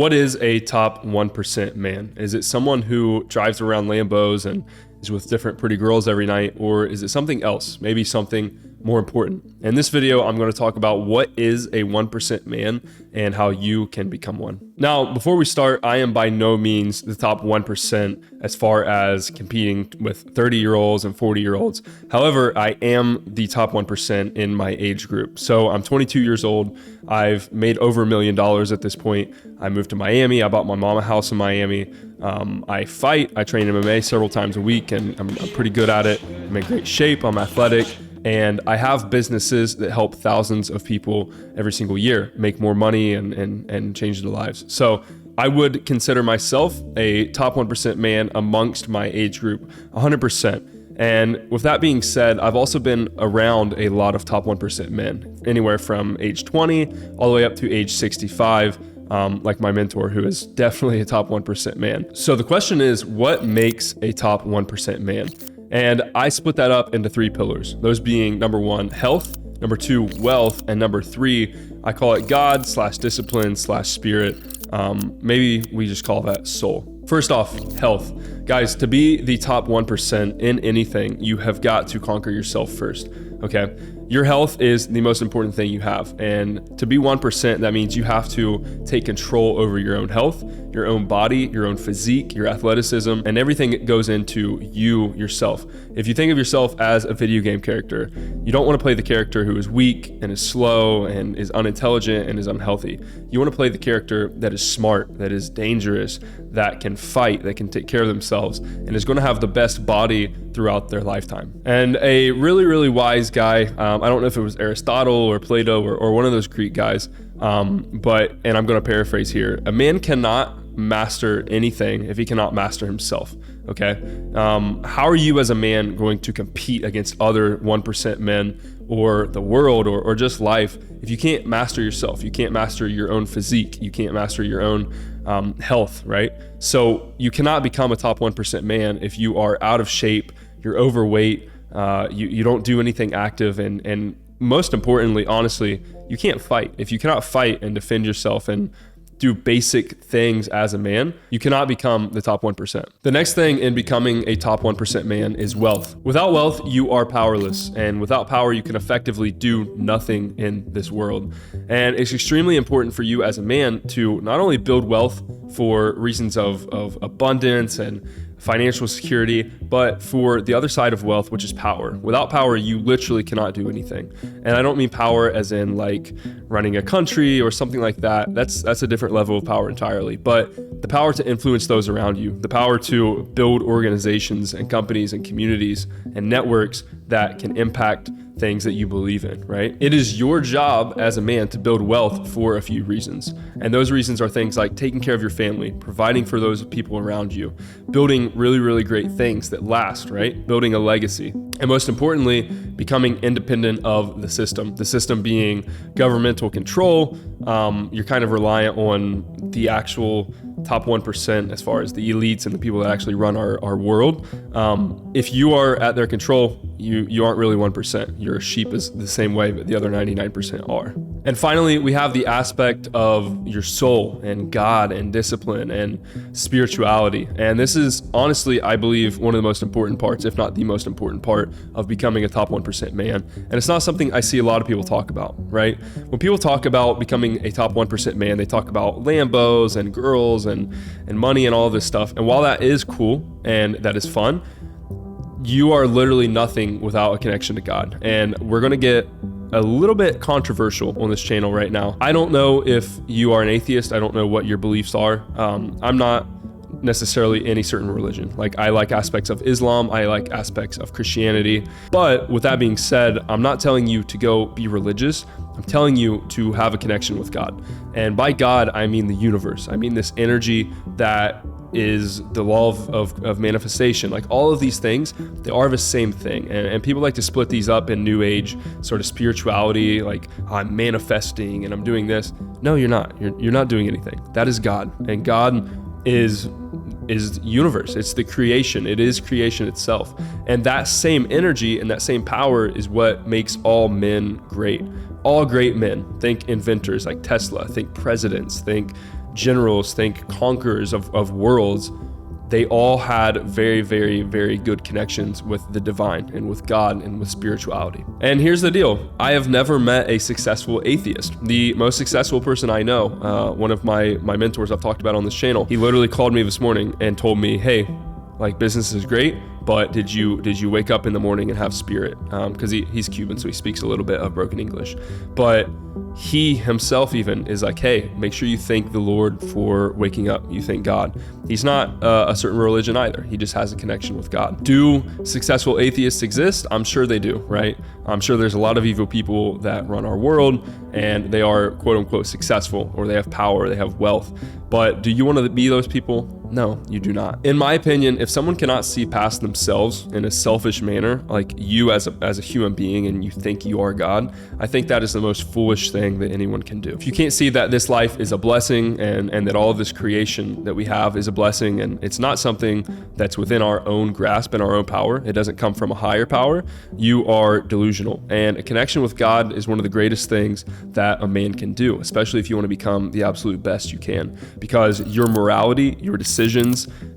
What is a top 1% man? Is it someone who drives around Lambos and is with different pretty girls every night, or is it something else? Maybe something more important. In this video, I'm going to talk about what is a 1% man and how you can become one. Now, before we start, I am by no means the top 1% as far as competing with 30-year-olds and 40-year-olds. However, I am the top 1% in my age group. So I'm 22 years old. I've made over $1 million at this point. I moved to Miami. I bought my mom a house in Miami. I fight. I train MMA several times a week, and I'm pretty good at it. I'm in great shape. I'm athletic. And I have businesses that help thousands of people every single year make more money and change their lives. So I would consider myself a top 1% man amongst my age group, 100%. And with that being said, I've also been around a lot of top 1% men, anywhere from age 20 all the way up to age 65. Like my mentor, who is definitely a top 1% man. So the question is, what makes a top 1% man? And I split that up into 3 pillars. Those being number 1, health, number 2, wealth, and number 3, I call it God / discipline / spirit. Maybe we just call that soul. First off, health. Guys, to be the top 1% in anything, you have got to conquer yourself first, okay? Your health is the most important thing you have. And to be 1%, that means you have to take control over your own health, your own body, your own physique, your athleticism, and everything that goes into you yourself. If you think of yourself as a video game character, you don't want to play the character who is weak and is slow and is unintelligent and is unhealthy. You want to play the character that is smart, that is dangerous, that can fight, that can take care of themselves, and is going to have the best body throughout their lifetime. And a really, really wise guy, I don't know if it was Aristotle or Plato or one of those Greek guys, and I'm going to paraphrase here, a man cannot master anything if he cannot master himself, okay? How are you as a man going to compete against other 1% men or the world or just life if you can't master yourself? You can't master your own physique. You can't master your own health, right? So you cannot become a top 1% man if you are out of shape, you're overweight, you don't do anything active, and most importantly, honestly, you can't fight. If you cannot fight and defend yourself and do basic things as a man, you cannot become the top 1%. The next thing in becoming a top 1% man is wealth. Without wealth, you are powerless. And without power, you can effectively do nothing in this world. And it's extremely important for you as a man to not only build wealth for reasons of abundance and financial security, but for the other side of wealth, which is power. Without power, you literally cannot do anything. And I don't mean power as in like running a country or something like that. That's a different level of power entirely. But the power to influence those around you, the power to build organizations and companies and communities and networks that can impact things that you believe in, right? It is your job as a man to build wealth for a few reasons. And those reasons are things like taking care of your family, providing for those people around you, building really, really great things that last, right? Building a legacy. And most importantly, becoming independent of the system being governmental control. You're kind of reliant on the actual top 1% as far as the elites and the people that actually run our world. If you are at their control, you aren't really 1%. Your sheep is the same way, but the other 99% are. And finally, we have the aspect of your soul and God and discipline and spirituality. And this is honestly, I believe, one of the most important parts, if not the most important part of becoming a top 1% man. And it's not something I see a lot of people talk about, right? When people talk about becoming a top 1% man, they talk about Lambos and girls and money and all of this stuff. And while that is cool and that is fun, you are literally nothing without a connection to God. And we're going to get a little bit controversial on this channel right now. I don't know if you are an atheist. I don't know what your beliefs are. I'm not necessarily any certain religion. Like, I like aspects of Islam, I like aspects of Christianity. But with that being said, I'm not telling you to go be religious. I'm telling you to have a connection with God. And by God, I mean the universe. I mean this energy that is the law of manifestation. Like, all of these things, they are the same thing. And people like to split these up in new age sort of spirituality, like, I'm manifesting and I'm doing this. No, you're not. You're not doing anything. That is God. And God is universe. It's the creation. It is creation itself. And that same energy and that same power is what makes all men great. All great men. Think inventors like Tesla, think presidents, think generals, think conquerors of worlds, they all had very, very, very good connections with the divine and with God and with spirituality. And here's the deal. I have never met a successful atheist. The most successful person I know, one of my mentors I've talked about on this channel, he literally called me this morning and told me, hey, like, business is great, but did you wake up in the morning and have spirit? Because he's Cuban, so he speaks a little bit of broken English. But he himself even is like, hey, make sure you thank the Lord for waking up. You thank God. He's not a certain religion either. He just has a connection with God. Do successful atheists exist? I'm sure they do, right? I'm sure there's a lot of evil people that run our world, and they are quote unquote successful, or they have power, they have wealth. But do you want to be those people? No, you do not. In my opinion, if someone cannot see past themselves in a selfish manner, like you as a human being, and you think you are God, I think that is the most foolish thing that anyone can do. If you can't see that this life is a blessing and that all of this creation that we have is a blessing, and it's not something that's within our own grasp and our own power, it doesn't come from a higher power, you are delusional. And a connection with God is one of the greatest things that a man can do, especially if you want to become the absolute best you can, because your morality, your decisions,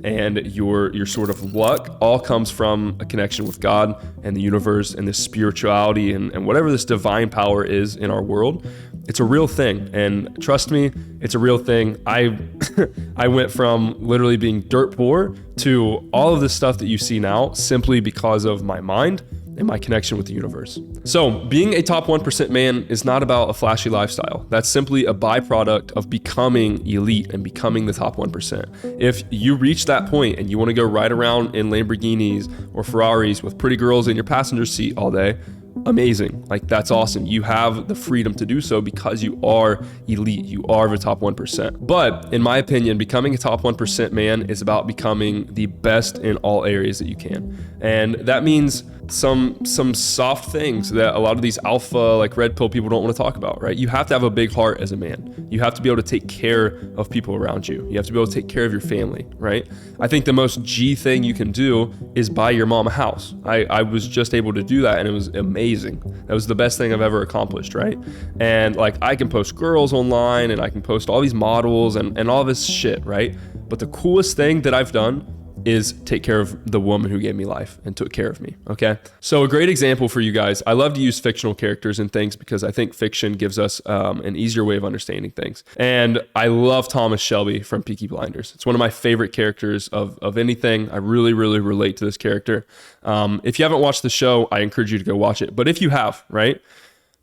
and your sort of luck all comes from a connection with God and the universe and this spirituality and whatever this divine power is in our world. It's a real thing, and trust me, it's a real thing. I went from literally being dirt poor to all of this stuff that you see now simply because of my mind and my connection with the universe. So being a top 1% man is not about a flashy lifestyle. That's simply a byproduct of becoming elite and becoming the top 1%. If you reach that point and you want to go ride around in Lamborghinis or Ferraris with pretty girls in your passenger seat all day, amazing. Like, that's awesome. You have the freedom to do so because you are elite. You are the top 1%. But in my opinion, becoming a top 1% man is about becoming the best in all areas that you can. And that means some soft things that a lot of these alpha, like red pill people don't want to talk about, right? You have to have a big heart as a man. You have to be able to take care of people around you. You have to be able to take care of your family, right? I think the most G thing you can do is buy your mom a house. I was just able to do that, and it was amazing. That was the best thing I've ever accomplished, right? And like, I can post girls online, and I can post all these models and all this shit, right? But the coolest thing that I've done is take care of the woman who gave me life and took care of me, okay? So a great example for you guys, I love to use fictional characters and things because I think fiction gives us an easier way of understanding things. And I love Thomas Shelby from Peaky Blinders. It's one of my favorite characters of anything. I really, really relate to this character. If you haven't watched the show, I encourage you to go watch it. But if you have, right?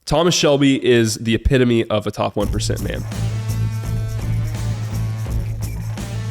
Thomas Shelby is the epitome of a top 1% man.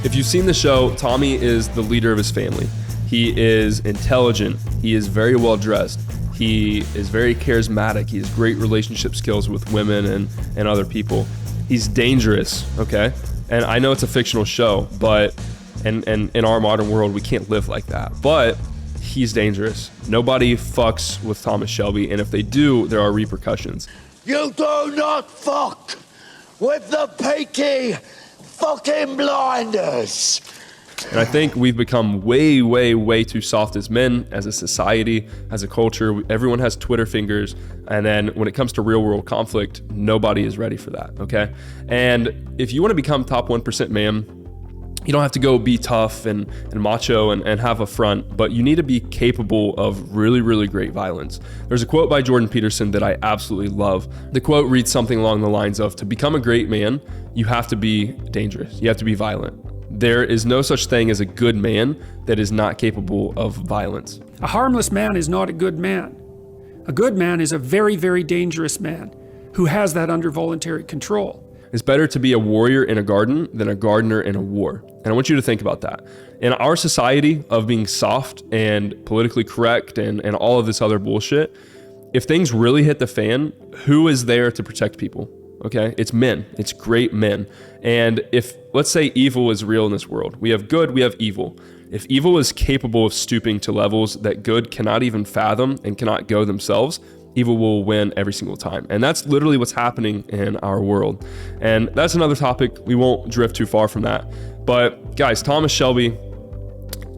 If you've seen the show, Tommy is the leader of his family. He is intelligent. He is very well dressed. He is very charismatic. He has great relationship skills with women and other people. He's dangerous, okay? And I know it's a fictional show, but and in our modern world, we can't live like that. But he's dangerous. Nobody fucks with Thomas Shelby, and if they do, there are repercussions. You do not fuck with the Peaky fucking Blinders. And I think we've become way, way, way too soft as men, as a society, as a culture. Everyone has Twitter fingers. And then when it comes to real world conflict, nobody is ready for that, okay? And if you want to become top 1% man, you don't have to go be tough and macho and have a front, but you need to be capable of really, really great violence. There's a quote by Jordan Peterson that I absolutely love. The quote reads something along the lines of, to become a great man, you have to be dangerous. You have to be violent. There is no such thing as a good man that is not capable of violence. A harmless man is not a good man. A good man is a very, very dangerous man who has that under voluntary control. It's better to be a warrior in a garden than a gardener in a war. And I want you to think about that. In our society of being soft and politically correct and all of this other bullshit, if things really hit the fan, who is there to protect people? Okay, it's men. It's great men. And if, let's say, evil is real in this world, we have good, we have evil. If evil is capable of stooping to levels that good cannot even fathom and cannot go themselves, evil will win every single time. And that's literally what's happening in our world. And that's another topic. We won't drift too far from that. But guys, Thomas Shelby,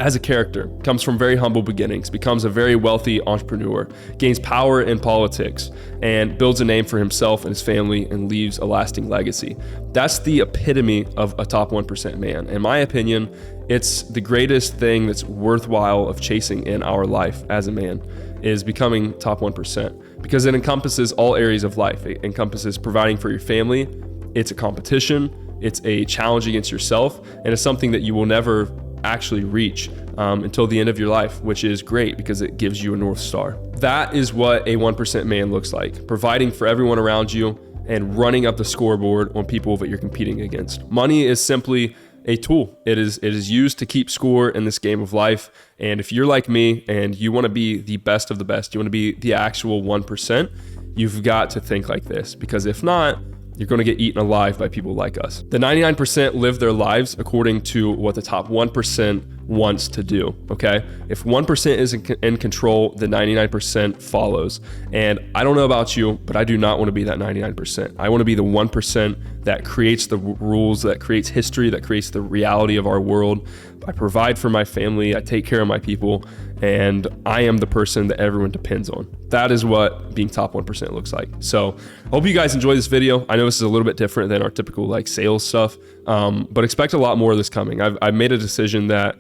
as a character, comes from very humble beginnings, becomes a very wealthy entrepreneur, gains power in politics, and builds a name for himself and his family and leaves a lasting legacy. That's the epitome of a top 1% man. In my opinion, it's the greatest thing that's worthwhile of chasing in our life as a man, is becoming top 1%, because it encompasses all areas of life. It encompasses providing for your family. It's a competition. It's a challenge against yourself, and it's something that you will never actually reach until the end of your life, which is great because it gives you a North Star. That is what a 1% man looks like, providing for everyone around you and running up the scoreboard on people that you're competing against. Money is simply a tool. It is used to keep score in this game of life. And if you're like me and you want to be the best of the best, you want to be the actual 1%, you've got to think like this, because if not, you're going to get eaten alive by people like us. The 99% live their lives according to what the top 1% wants to do, okay? If 1% is in control, the 99% follows. And I don't know about you, but I do not want to be that 99%. I want to be the 1% that creates the rules, that creates history, that creates the reality of our world. I provide for my family, I take care of my people, and I am the person that everyone depends on. That is what being top 1% looks like. So I hope you guys enjoy this video. I know this is a little bit different than our typical like sales stuff, but expect a lot more of this coming. I've made a decision that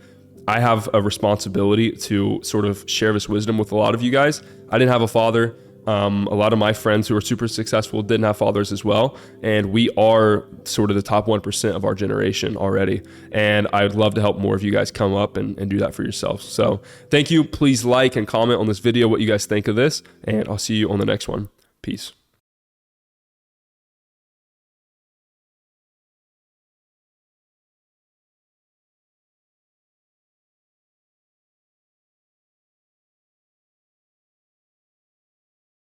I have a responsibility to sort of share this wisdom with a lot of you guys. I didn't have a father. A lot of my friends who are super successful didn't have fathers as well. And we are sort of the top 1% of our generation already. And I'd love to help more of you guys come up and do that for yourselves. So thank you. Please like and comment on this video what you guys think of this. And I'll see you on the next one. Peace.